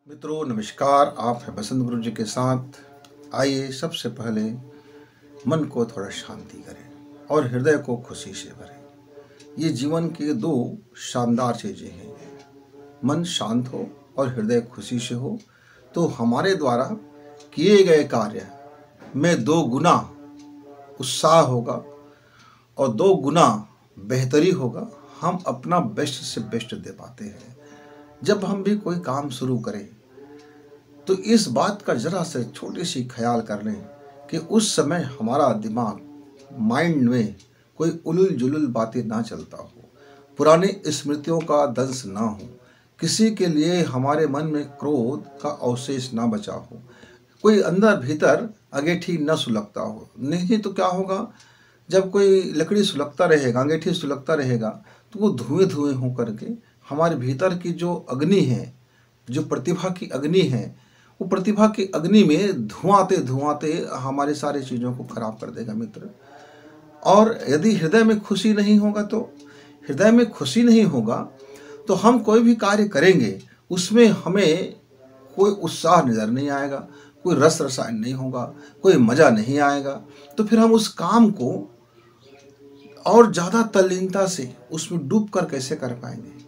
मित्रों नमस्कार। आप हैं बसंत गुरु जी के साथ। आइए सबसे पहले मन को थोड़ा शांति करें और हृदय को खुशी से भरें। ये जीवन के दो शानदार चीज़ें हैं। मन शांत हो और हृदय खुशी से हो तो हमारे द्वारा किए गए कार्य में 2 गुना उत्साह होगा और 2 गुना बेहतरी होगा। हम अपना बेस्ट से बेस्ट दे पाते हैं। जब हम भी कोई काम शुरू करें तो इस बात का जरा से छोटी सी ख्याल कर लें कि उस समय हमारा दिमाग माइंड में कोई उलूल जुलूल बातें ना चलता हो, पुरानी स्मृतियों का दंश ना हो, किसी के लिए हमारे मन में क्रोध का अवशेष ना बचा हो, कोई अंदर भीतर अंगीठी न सुलगता हो। नहीं तो क्या होगा, जब कोई लकड़ी सुलगता रहेगा, अंगीठी सुलगता रहेगा तो वो धुएं धुएं हो करके हमारे भीतर की जो अग्नि है, जो प्रतिभा की अग्नि है, वो प्रतिभा की अग्नि में धुआंते धुआंते हमारे सारी चीज़ों को खराब कर देगा मित्र। और यदि हृदय में खुशी नहीं होगा तो हम कोई भी कार्य करेंगे उसमें हमें कोई उत्साह नज़र नहीं आएगा, कोई रस रसायन नहीं होगा, कोई मज़ा नहीं आएगा। तो फिर हम उस काम को और ज़्यादा तल्लीनता से उसमें डूब कर कैसे कर पाएंगे।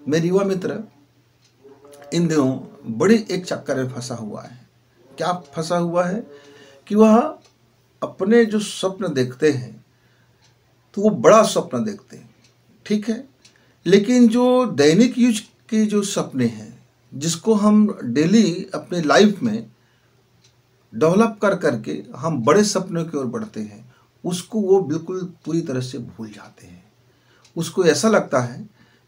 मेरे युवा मित्र इन दिनों बड़ी एक चक्कर में फंसा हुआ है। क्या फंसा हुआ है कि वह अपने जो स्वप्न देखते हैं तो वो बड़ा स्वप्न देखते हैं, ठीक है, लेकिन जो दैनिक यूज के जो सपने हैं जिसको हम डेली अपने लाइफ में डेवलप कर करके हम बड़े सपनों की ओर बढ़ते हैं, उसको वो बिल्कुल पूरी तरह से भूल जाते हैं। उसको ऐसा लगता है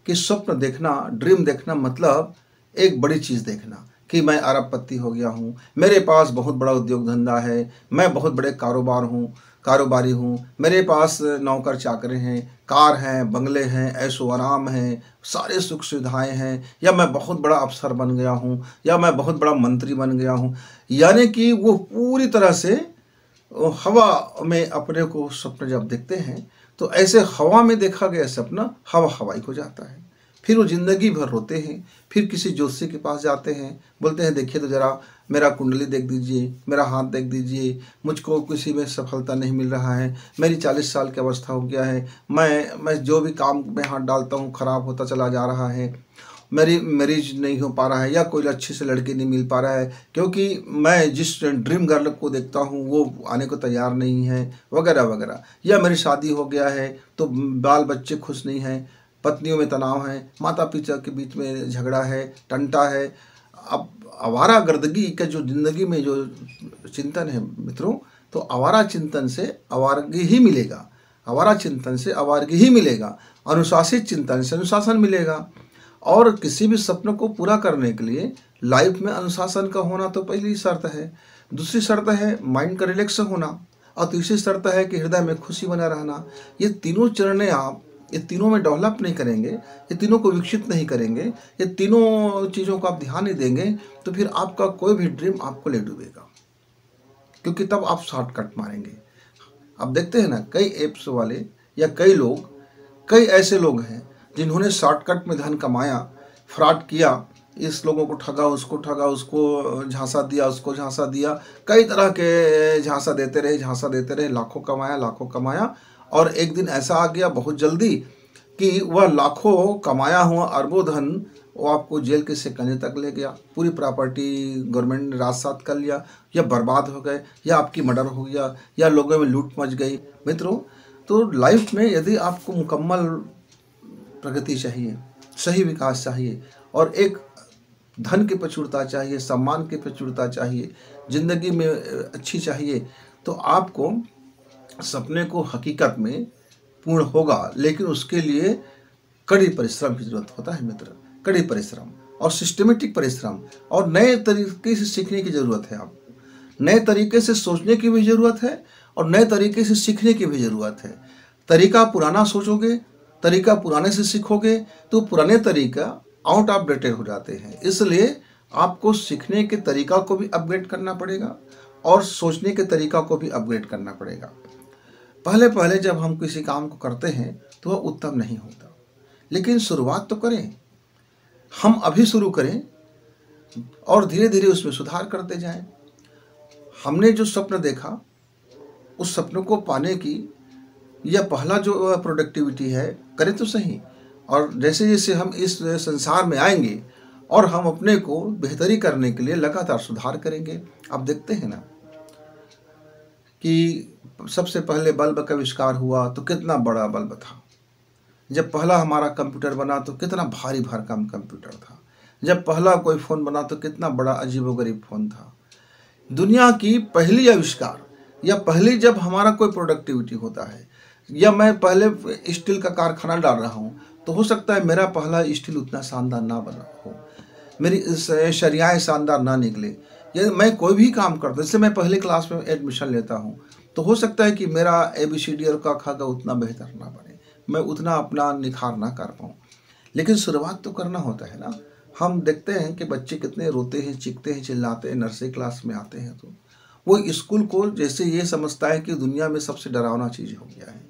कि स्वप्न देखना, ड्रीम देखना मतलब एक बड़ी चीज़ देखना कि मैं अरबपति हो गया हूँ, मेरे पास बहुत बड़ा उद्योग धंधा है, मैं बहुत बड़े कारोबारी हूँ, मेरे पास नौकर चाकरे हैं, कार हैं, बंगले हैं, ऐशो आराम हैं, सारे सुख सुविधाएं हैं, या मैं बहुत बड़ा अफसर बन गया हूँ, या मैं बहुत बड़ा मंत्री बन गया हूँ। यानी कि वो पूरी तरह से हवा में अपने को स्वप्न जब देखते हैं तो ऐसे हवा में देखा गया सपना हवा हवाई हो जाता है। फिर वो ज़िंदगी भर रोते हैं। फिर किसी ज्योतिषी के पास जाते हैं, बोलते हैं देखिए तो ज़रा मेरा कुंडली देख दीजिए, मेरा हाथ देख दीजिए, मुझको किसी में सफलता नहीं मिल रहा है, मेरी 40 साल की अवस्था हो गया है, मैं जो भी काम में हाथ डालता हूँ खराब होता चला जा रहा है, मेरी मैरिज नहीं हो पा रहा है, या कोई अच्छे से लड़के नहीं मिल पा रहा है क्योंकि मैं जिस ड्रीम गर्ल को देखता हूँ वो आने को तैयार नहीं है, वगैरह वगैरह, या मेरी शादी हो गया है तो बाल बच्चे खुश नहीं हैं, पत्नियों में तनाव है, माता पिता के बीच में झगड़ा है, टंटा है। अब आवारा गर्दगी का जो ज़िंदगी में जो चिंतन है मित्रों, तो आवारा चिंतन से आवारगी ही मिलेगा, आवारा चिंतन से आवारगी ही मिलेगा, अनुशासित चिंतन से अनुशासन मिलेगा। और किसी भी सपने को पूरा करने के लिए लाइफ में अनुशासन का होना तो पहली शर्त है। दूसरी शर्त है माइंड का रिलैक्स होना, और तीसरी शर्त है कि हृदय में खुशी बना रहना। ये तीनों चरणें आप ये तीनों में डेवलप नहीं करेंगे, ये तीनों को विकसित नहीं करेंगे, ये तीनों चीज़ों को आप ध्यान नहीं देंगे तो फिर आपका कोई भी ड्रीम आपको ले डूबेगा, क्योंकि तब आप शॉर्टकट मारेंगे। अब देखते हैं ना, कई ऐप्स वाले या कई ऐसे लोग हैं जिन्होंने शॉर्टकट में धन कमाया, फ्रॉड किया, इस लोगों को ठगा, उसको झांसा दिया, उसको झांसा दिया, कई तरह के झांसा देते रहे, लाखों कमाया। और एक दिन ऐसा आ गया बहुत जल्दी कि वह लाखों कमाया हुआ अरबों धन वो आपको जेल के सिकंजे तक ले गया, पूरी प्रॉपर्टी गवर्नमेंट ने रात-सात कर लिया, या बर्बाद हो गए, या आपकी मर्डर हो गया, या लोगों में लूट मच गई। मित्रों, तो लाइफ में यदि आपको मुकम्मल प्रगति चाहिए, सही विकास चाहिए, और एक धन की प्रचुरता चाहिए, सम्मान की प्रचुरता चाहिए, ज़िंदगी में अच्छी चाहिए, तो आपको सपने को हकीकत में पूर्ण होगा, लेकिन उसके लिए कड़ी परिश्रम की ज़रूरत होता है मित्र। कड़ी परिश्रम और सिस्टमेटिक परिश्रम, और नए तरीके से सीखने की ज़रूरत है। आपको नए तरीके से सोचने की भी ज़रूरत है और नए तरीके से सीखने की भी ज़रूरत है। तरीका पुराना सोचोगे, तरीका पुराने से सीखोगे तो पुराने तरीका आउट ऑफ डेटेड हो जाते हैं। इसलिए आपको सीखने के तरीका को भी अपग्रेड करना पड़ेगा और सोचने के तरीका को भी अपग्रेड करना पड़ेगा। पहले जब हम किसी काम को करते हैं तो वह उत्तम नहीं होता, लेकिन शुरुआत तो करें। हम अभी शुरू करें और धीरे धीरे उसमें सुधार करते जाएं। हमने जो स्वप्न देखा उस सपनों को पाने की यह पहला जो प्रोडक्टिविटी है, करें तो सही। और जैसे जैसे हम इस संसार में आएंगे और हम अपने को बेहतरी करने के लिए लगातार सुधार करेंगे। आप देखते हैं ना कि सबसे पहले बल्ब का आविष्कार हुआ तो कितना बड़ा बल्ब था। जब पहला हमारा कंप्यूटर बना तो कितना भारी भरकम कंप्यूटर था। जब पहला कोई फ़ोन बना तो कितना बड़ा अजीबोगरीब फ़ोन था। दुनिया की पहली आविष्कार या पहली जब हमारा कोई प्रोडक्टिविटी होता है, या मैं पहले स्टील का कारखाना डाल रहा हूँ, तो हो सकता है मेरा पहला स्टील उतना शानदार ना बना हो, मेरी शरियाएँ शानदार ना निकले, या मैं कोई भी काम करता हूँ, जैसे मैं पहले क्लास में एडमिशन लेता हूँ, तो हो सकता है कि मेरा ABCD और क ख ग उतना बेहतर ना बने, मैं उतना अपना निखार ना कर पाऊँ। लेकिन शुरुआत तो करना होता है ना। हम देखते हैं कि बच्चे कितने रोते हैं, चीखते हैं, चिल्लाते हैं, नर्सरी क्लास में आते हैं तो वो स्कूल को जैसे ये समझता है कि दुनिया में सबसे डरावना चीज़ हो गया है,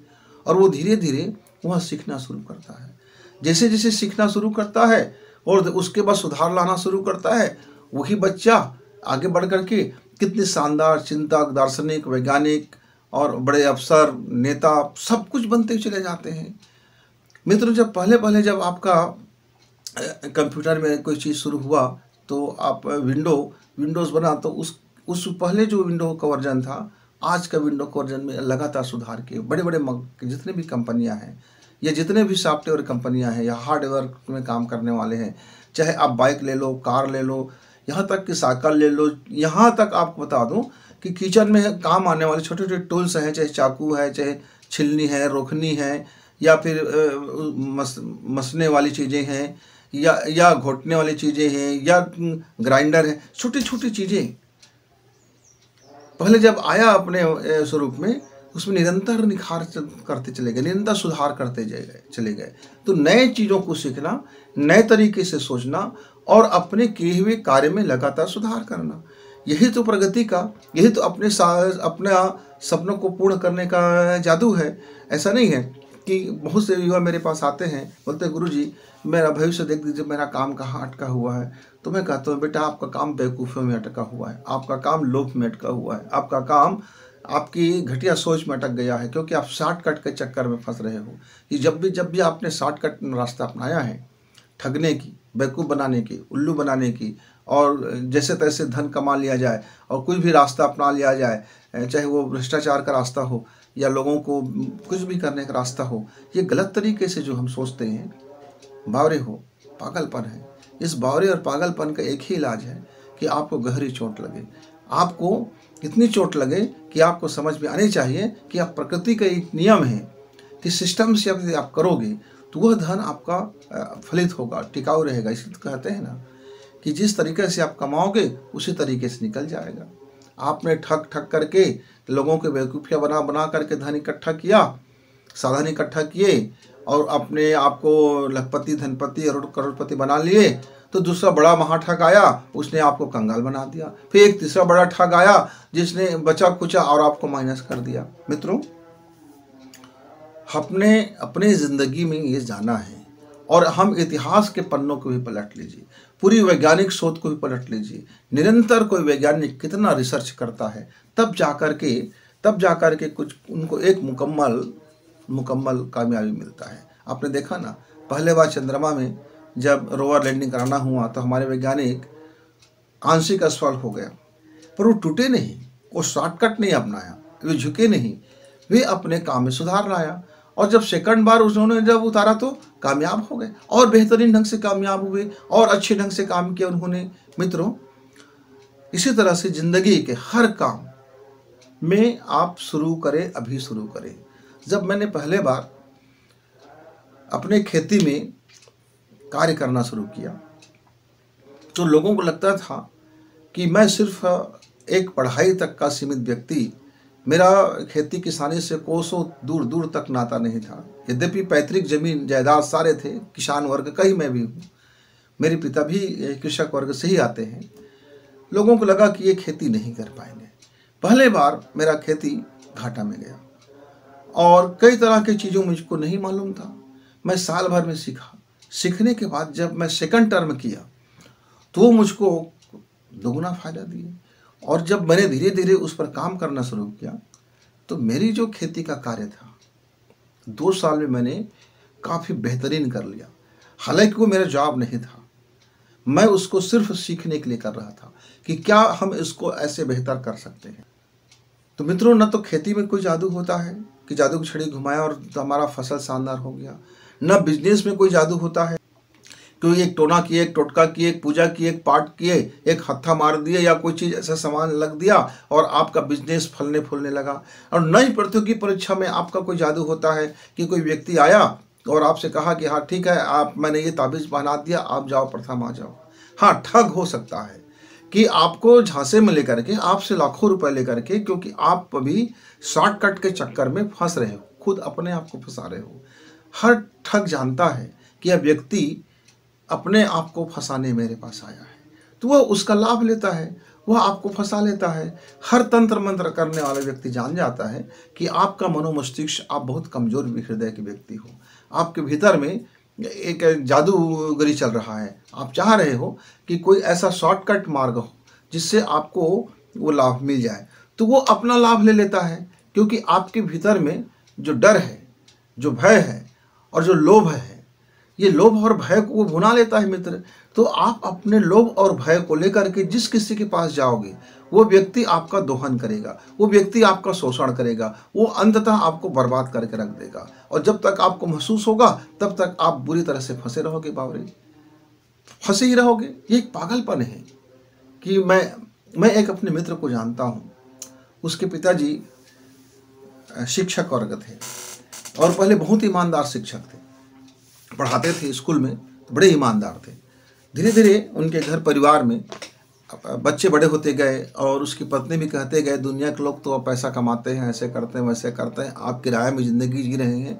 और वो धीरे धीरे वह सीखना शुरू करता है। जैसे जैसे सीखना शुरू करता है और उसके बाद सुधार लाना शुरू करता है, वही बच्चा आगे बढ़ करके कितने शानदार चिंतक, दार्शनिक, वैज्ञानिक और बड़े अफसर, नेता सब कुछ बनते चले जाते हैं। मित्रों, जब पहले जब आपका कंप्यूटर में कोई चीज़ शुरू हुआ तो आप विंडोज़ बना, तो उस पहले जो विंडो का वर्जन था, आज का विंडो का वर्जन में लगातार सुधार किए बड़े बड़े जितने भी कंपनियां हैं या जितने भी सॉफ्टवेयर कंपनियां हैं या हार्डवेयर में काम करने वाले हैं, चाहे आप बाइक ले लो, कार ले लो, यहाँ तक कि साइकिल ले लो, यहाँ तक आपको बता दूं कि किचन में काम आने वाले छोटे छोटे टूल्स हैं, चाहे चाकू है, चाहे छिलनी है, रोखनी है, या फिर मसने वाली चीज़ें हैं, या घोटने वाली चीज़ें हैं, या ग्राइंडर है, छोटी छोटी चीज़ें पहले जब आया अपने स्वरूप में, उसमें निरंतर निखार करते चले गए, निरंतर सुधार करते चले गए। तो नए चीज़ों को सीखना, नए तरीके से सोचना और अपने किए हुए कार्य में लगातार सुधार करना, यही तो प्रगति का, यही तो अपने सपनों को पूर्ण करने का जादू है। ऐसा नहीं है कि बहुत से युवा मेरे पास आते हैं, बोलते हैं गुरुजी मेरा भविष्य देख दीजिए, मेरा काम कहाँ अटका हुआ है। तो मैं कहता हूँ बेटा, आपका काम बेवकूफ़ियों में अटका हुआ है, आपका काम लोभ में अटका हुआ है, आपका काम आपकी घटिया सोच में अटक गया है, क्योंकि आप शॉर्टकट के चक्कर में फंस रहे हो। कि जब भी आपने शॉर्टकट रास्ता अपनाया है, ठगने की, बेवकूफ़ बनाने की, उल्लू बनाने की, और जैसे तैसे धन कमा लिया जाए और कोई भी रास्ता अपना लिया जाए, चाहे वो भ्रष्टाचार का रास्ता हो या लोगों को कुछ भी करने का रास्ता हो, ये गलत तरीके से जो हम सोचते हैं, बावरे हो, पागलपन है। इस बावरे और पागलपन का एक ही इलाज है कि आपको गहरी चोट लगे, आपको इतनी चोट लगे कि आपको समझ में आनी चाहिए कि आप प्रकृति का एक नियम है कि सिस्टम से यदि आप करोगे तो वह धन आपका फलित होगा, टिकाऊ रहेगा। इसलिए तो कहते हैं ना कि जिस तरीके से आप कमाओगे उसी तरीके से निकल जाएगा। आपने ठग करके लोगों के बेवकूफ़ियाँ बना करके धन इकट्ठा किया, साधन इकट्ठा किए और अपने आप को लखपति, धनपति और करोड़पति बना लिए, तो दूसरा बड़ा महाठग आया, उसने आपको कंगाल बना दिया। फिर एक तीसरा बड़ा ठग आया जिसने बचा कुचा और आपको माइनस कर दिया। मित्रों, अपने ज़िंदगी में ये जाना है, और हम इतिहास के पन्नों को भी पलट लीजिए, पूरी वैज्ञानिक शोध को भी पलट लीजिए। निरंतर कोई वैज्ञानिक कितना रिसर्च करता है, तब जा कर के कुछ उनको एक मुकम्मल कामयाबी मिलता है। आपने देखा ना, पहले बार चंद्रमा में जब रोवर लैंडिंग कराना हुआ तो हमारे वैज्ञानिक आंशिक असफल हो गया, पर वो टूटे नहीं, वो शॉर्टकट नहीं अपनाया, वे झुके नहीं, वे अपने काम में सुधार लाया। और जब सेकंड बार उन्होंने जब उतारा तो कामयाब हो गए, और बेहतरीन ढंग से कामयाब हुए, और अच्छे ढंग से काम किया उन्होंने। मित्रों, इसी तरह से जिंदगी के हर काम में आप शुरू करें, अभी शुरू करें। जब मैंने पहले बार अपने खेती में कार्य करना शुरू किया तो लोगों को लगता था कि मैं सिर्फ एक पढ़ाई तक का सीमित व्यक्ति, मेरा खेती किसानी से कोसों दूर दूर तक नाता नहीं था। यद्यपि पैतृक जमीन जायदाद सारे थे, किसान वर्ग का ही मैं भी हूँ, मेरे पिता भी कृषक वर्ग से ही आते हैं। लोगों को लगा कि ये खेती नहीं कर पाएंगे। पहले बार मेरा खेती घाटा में गया और कई तरह की चीज़ों मुझको नहीं मालूम था। मैं साल भर में सीखा। सीखने के बाद जब मैं सेकंड टर्म किया तो वो मुझको दोगुना फ़ायदा दिए। और जब मैंने धीरे धीरे उस पर काम करना शुरू किया तो मेरी जो खेती का कार्य था 2 साल में मैंने काफ़ी बेहतरीन कर लिया। हालांकि वो मेरा जॉब नहीं था, मैं उसको सिर्फ सीखने के लिए कर रहा था कि क्या हम इसको ऐसे बेहतर कर सकते हैं। तो मित्रों, न तो खेती में कोई जादू होता है कि जादू की छड़ी घुमाया और तो हमारा फसल शानदार हो गया, न बिजनेस में कोई जादू होता है कि एक टोना किए, एक टोटका किए, एक पूजा किए, एक पाठ किए, एक हत्था मार दिए या कोई चीज़ ऐसा सामान लग दिया और आपका बिजनेस फलने फूलने लगा। और नई प्रतियोगी परीक्षा में आपका कोई जादू होता है कि कोई व्यक्ति आया और आपसे कहा कि हाँ ठीक है, आप मैंने ये ताबीज़ बना दिया, आप जाओ प्रथम आ जाओ। हाँ, ठग हो सकता है कि आपको झांसे में लेकर के आपसे लाखों रुपए लेकर के, क्योंकि आप अभी शॉर्टकट के चक्कर में फंस रहे हो, खुद अपने आप को फंसा रहे हो। हर ठग जानता है कि यह व्यक्ति अपने आप को फंसाने मेरे पास आया है, तो वह उसका लाभ लेता है, वह आपको फंसा लेता है। हर तंत्र मंत्र करने वाला व्यक्ति जान जाता है कि आपका मनोमस्तिष्क, आप बहुत कमजोर हृदय के व्यक्ति हो, आपके भीतर में एक जादूगरी चल रहा है। आप चाह रहे हो कि कोई ऐसा शॉर्टकट मार्ग हो जिससे आपको वो लाभ मिल जाए, तो वो अपना लाभ ले लेता है, क्योंकि आपके भीतर में जो डर है, जो भय है और जो लोभ है, ये लोभ और भय को वो भुना लेता है मित्र। तो आप अपने लोभ और भय को लेकर के जिस किसी के पास जाओगे, वो व्यक्ति आपका दोहन करेगा, वो व्यक्ति आपका शोषण करेगा, वो अंततः आपको बर्बाद करके रख देगा। और जब तक आपको महसूस होगा तब तक आप बुरी तरह से फंसे रहोगे, बावरे फंसे ही रहोगे। ये एक पागलपन है कि मैं एक अपने मित्र को जानता हूँ, उसके पिताजी शिक्षक वर्ग थे और पहले बहुत ईमानदार शिक्षक थे, पढ़ाते थे स्कूल में, बड़े ईमानदार थे। धीरे धीरे उनके घर परिवार में बच्चे बड़े होते गए और उसकी पत्नी भी कहते गए, दुनिया के लोग तो अब पैसा कमाते हैं, ऐसे करते हैं, वैसे करते हैं, आप किराए में ज़िंदगी जी रहे हैं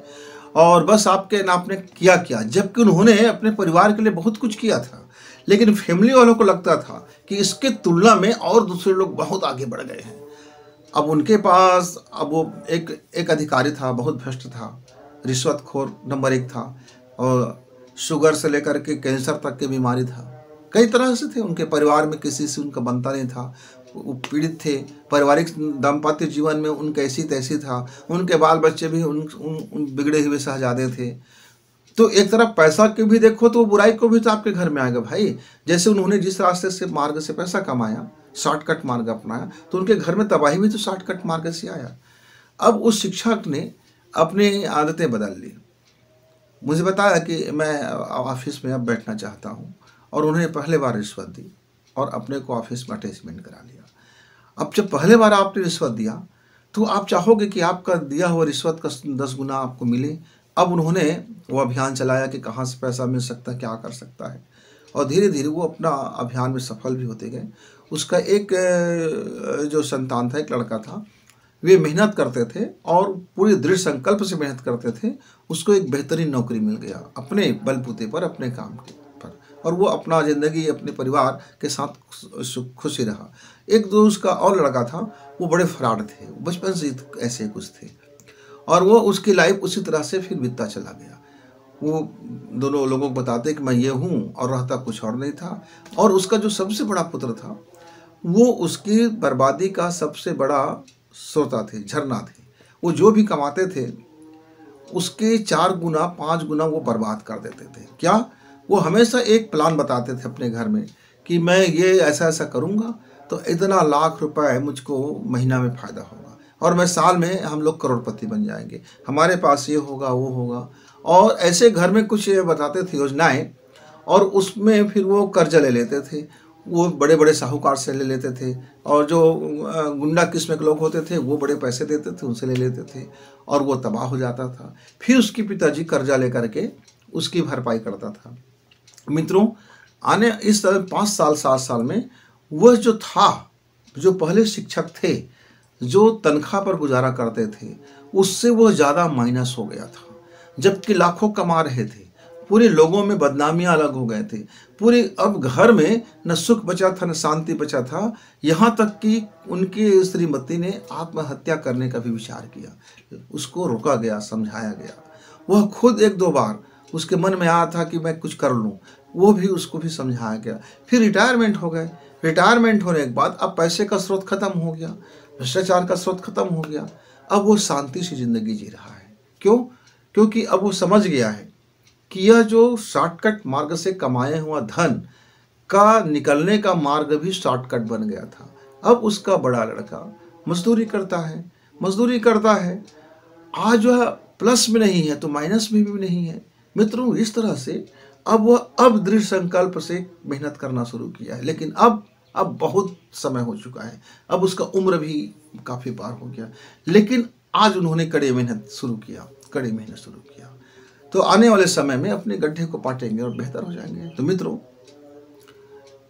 और बस आपके ना आपने किया क्या। जबकि उन्होंने अपने परिवार के लिए बहुत कुछ किया था, लेकिन फैमिली वालों को लगता था कि इसके तुलना में और दूसरे लोग बहुत आगे बढ़ गए हैं। अब उनके पास अब वो एक अधिकारी था, बहुत भ्रष्ट था, रिश्वतखोर नंबर 1 था और शुगर से लेकर के कैंसर तक की बीमारी था। कई तरह से थे, उनके परिवार में किसी से उनका बनता नहीं था, वो पीड़ित थे। पारिवारिक दाम्पत्य जीवन में उनका ऐसी तैसी था, उनके बाल बच्चे भी उन बिगड़े हुए शहजादे थे। तो एक तरफ पैसा के भी देखो तो बुराई को भी तो आपके घर में आएगा भाई। जैसे उन्होंने जिस रास्ते से मार्ग से पैसा कमाया, शॉर्टकट मार्ग अपनाया, तो उनके घर में तबाही भी तो शॉर्टकट मार्ग से आया। अब उस शिक्षक ने अपनी आदतें बदल ली, मुझे बताया कि मैं ऑफिस में अब बैठना चाहता हूँ, और उन्होंने पहले बार रिश्वत दी और अपने को ऑफिस में अटैचमेंट करा लिया। अब जब पहले बार आपने रिश्वत दिया तो आप चाहोगे कि आपका दिया हुआ रिश्वत का 10 गुना आपको मिले। अब उन्होंने वो अभियान चलाया कि कहाँ से पैसा मिल सकता है, क्या कर सकता है, और धीरे धीरे वो अपना अभियान में सफल भी होते गए। उसका एक जो संतान था, एक लड़का था, वे मेहनत करते थे और पूरे दृढ़ संकल्प से मेहनत करते थे। उसको एक बेहतरीन नौकरी मिल गया अपने बलबूते पर, अपने काम के पर, और वो अपना ज़िंदगी अपने परिवार के साथ खुशी रहा। एक दो उसका और लड़का था, वो बड़े फ्रॉड थे, बचपन से ऐसे कुछ थे, और वो उसकी लाइफ उसी तरह से फिर बीतता चला गया। वो दोनों लोगों को बताते कि मैं ये हूँ, और रहता कुछ और नहीं था। और उसका जो सबसे बड़ा पुत्र था, वो उसकी बर्बादी का सबसे बड़ा श्रोता थे, झरना थे। वो जो भी कमाते थे उसके 4 गुना 5 गुना वो बर्बाद कर देते थे। क्या? वो हमेशा एक प्लान बताते थे अपने घर में कि मैं ये ऐसा ऐसा करूँगा तो इतना लाख रुपए मुझको महीना में फ़ायदा होगा, और मैं साल में हम लोग करोड़पति बन जाएंगे, हमारे पास ये होगा वो होगा। और ऐसे घर में कुछ बताते थे योजनाएं, और उसमें फिर वो कर्जा ले लेते थे, वो बड़े बड़े साहूकार से ले लेते थे, और जो गुंडा किस्म के लोग होते थे वो बड़े पैसे देते थे, उनसे ले लेते थे, और वो तबाह हो जाता था। फिर उसके पिताजी कर्जा लेकर के उसकी भरपाई करता था। मित्रों, आने इस तरह 5 साल 7 साल में वह जो था, जो पहले शिक्षक थे, जो तनख्वाह पर गुजारा करते थे, उससे वह ज़्यादा माइनस हो गया था। जबकि लाखों कमा रहे थे, पूरे लोगों में बदनामियां अलग हो गए थे, पूरे अब घर में न सुख बचा था न शांति बचा था। यहाँ तक कि उनकी श्रीमती ने आत्महत्या करने का भी विचार किया। उसको रोका गया, समझाया गया। वह खुद 1-2 बार उसके मन में आया था कि मैं कुछ कर लूँ, वो भी उसको भी समझाया गया। फिर रिटायरमेंट हो गए। रिटायरमेंट होने के बाद अब पैसे का स्रोत खत्म हो गया, भ्रष्टाचार का स्रोत खत्म हो गया। अब वो शांति से ज़िंदगी जी रहा है। क्यों? क्योंकि अब वो समझ गया है कि यह जो शॉर्टकट मार्ग से कमाया हुआ धन का निकलने का मार्ग भी शॉर्टकट बन गया था। अब उसका बड़ा लड़का मजदूरी करता है, मजदूरी करता है। आज वह प्लस में नहीं है तो माइनस में भी नहीं है। मित्रों, इस तरह से अब वह दृढ़ संकल्प से मेहनत करना शुरू किया है। लेकिन अब बहुत समय हो चुका है, अब उसका उम्र भी काफ़ी पार हो गया। लेकिन आज उन्होंने कड़ी मेहनत शुरू किया, कड़ी मेहनत शुरू किया, तो आने वाले समय में अपने गड्ढे को पाटेंगे और बेहतर हो जाएंगे। तो मित्रों,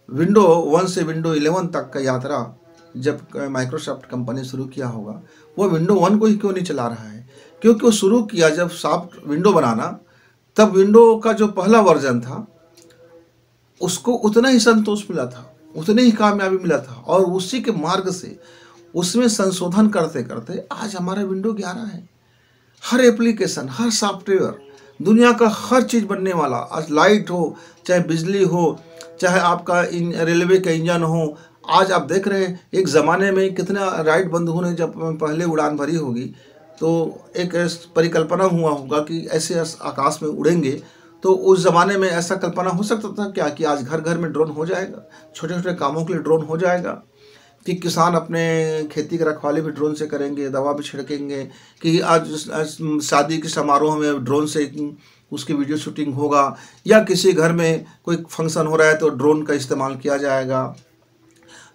विंडो 1 से विंडो 11 तक का यात्रा जब माइक्रोसॉफ्ट कंपनी शुरू किया होगा, वो विंडो 1 को ही क्यों नहीं चला रहा है? क्योंकि वो शुरू किया जब सॉफ्ट विंडो बनाना, तब विंडो का जो पहला वर्जन था उसको उतना ही संतोष मिला था, उतनी ही कामयाबी मिला था, और उसी के मार्ग से उसमें संशोधन करते करते आज हमारा विंडो 11 है। हर एप्लीकेशन, हर सॉफ्टवेयर, दुनिया का हर चीज़ बनने वाला, आज लाइट हो, चाहे बिजली हो, चाहे आपका रेलवे का इंजन हो। आज आप देख रहे हैं, एक ज़माने में कितना राइट बंधुओं ने जब पहले उड़ान भरी होगी तो एक परिकल्पना हुआ होगा कि ऐसे आकाश में उड़ेंगे। तो उस ज़माने में ऐसा कल्पना हो सकता था क्या कि आज घर घर में ड्रोन हो जाएगा, छोटे छोटे कामों के लिए ड्रोन हो जाएगा, कि किसान अपने खेती की रखवाली भी ड्रोन से करेंगे, दवा भी छिड़केंगे, कि आज शादी के समारोह में ड्रोन से उसकी वीडियो शूटिंग होगा, या किसी घर में कोई फंक्शन हो रहा है तो ड्रोन का इस्तेमाल किया जाएगा,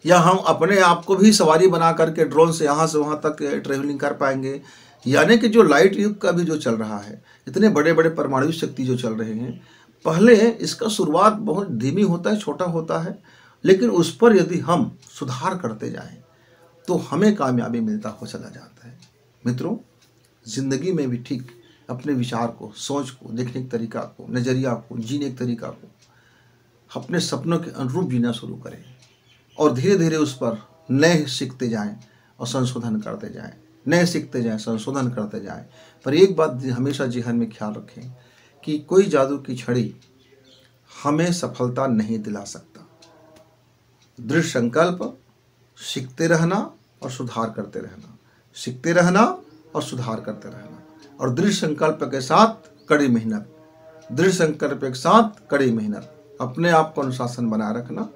या हम अपने आप को भी सवारी बना करके ड्रोन से यहाँ से वहाँ तक ट्रेवलिंग कर पाएंगे। यानी कि जो लाइट युग का भी जो चल रहा है, इतने बड़े बड़े परमाणु शक्ति जो चल रहे हैं, पहले इसका शुरुआत बहुत धीमी होता है, छोटा होता है, लेकिन उस पर यदि हम सुधार करते जाएं तो हमें कामयाबी मिलता हो चला जाता है। मित्रों, ज़िंदगी में भी ठीक अपने विचार को, सोच को, देखने के तरीका को, नज़रिया को, जीने के तरीका को, अपने सपनों के अनुरूप जीना शुरू करें, और धीरे धीरे उस पर नए सीखते जाएं और संशोधन करते जाएं, नए सीखते जाएं, संशोधन करते जाएं। पर एक बात हमेशा ज़हन में ख्याल रखें कि कोई जादू की छड़ी हमें सफलता नहीं दिला सकता। दृढ़ संकल्प, सीखते रहना और सुधार करते रहना, सीखते रहना और सुधार करते रहना, और दृढ़ संकल्प के साथ कड़ी मेहनत, दृढ़ संकल्प के साथ कड़ी मेहनत, अपने आप को अनुशासन बनाए रखना,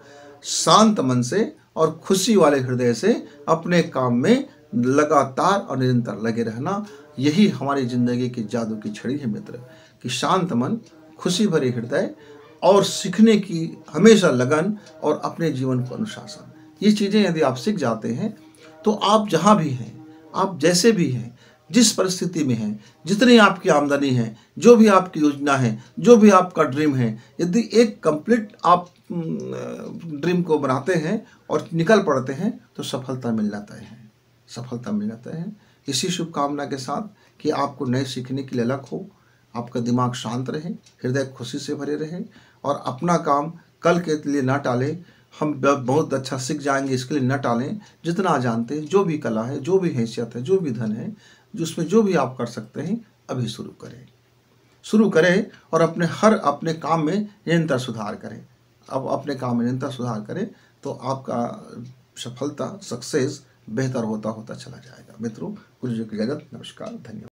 शांत मन से और खुशी वाले हृदय से अपने काम में लगातार और निरंतर लगे रहना। यही हमारी ज़िंदगी की जादू की छड़ी है मित्र, कि शांत मन, खुशी भरे हृदय और सीखने की हमेशा लगन और अपने जीवन को अनुशासन। ये चीज़ें यदि आप सीख जाते हैं तो आप जहाँ भी हैं, आप जैसे भी हैं, जिस परिस्थिति में हैं, जितनी आपकी आमदनी है, जो भी आपकी योजना है, जो भी आपका ड्रीम है, यदि एक कंप्लीट आप ड्रीम को बनाते हैं और निकल पड़ते हैं तो सफलता मिल जाता है, सफलता मिल जाता है। इसी शुभकामना के साथ कि आपको नए सीखने की ललक हो, आपका दिमाग शांत रहे, हृदय खुशी से भरे रहे, और अपना काम कल के लिए ना टालें। हम बहुत अच्छा सीख जाएंगे इसके लिए न टालें। जितना जानते हैं, जो भी कला है, जो भी हैसियत है, जो भी धन है, जिसमें जो भी आप कर सकते हैं, अभी शुरू करें और अपने काम में निरंतर सुधार करें। अब अपने काम में निरंतर सुधार करें तो आपका सफलता, सक्सेस बेहतर होता चला जाएगा। मित्रों, गुरु जी की इजाज़त, नमस्कार, धन्यवाद।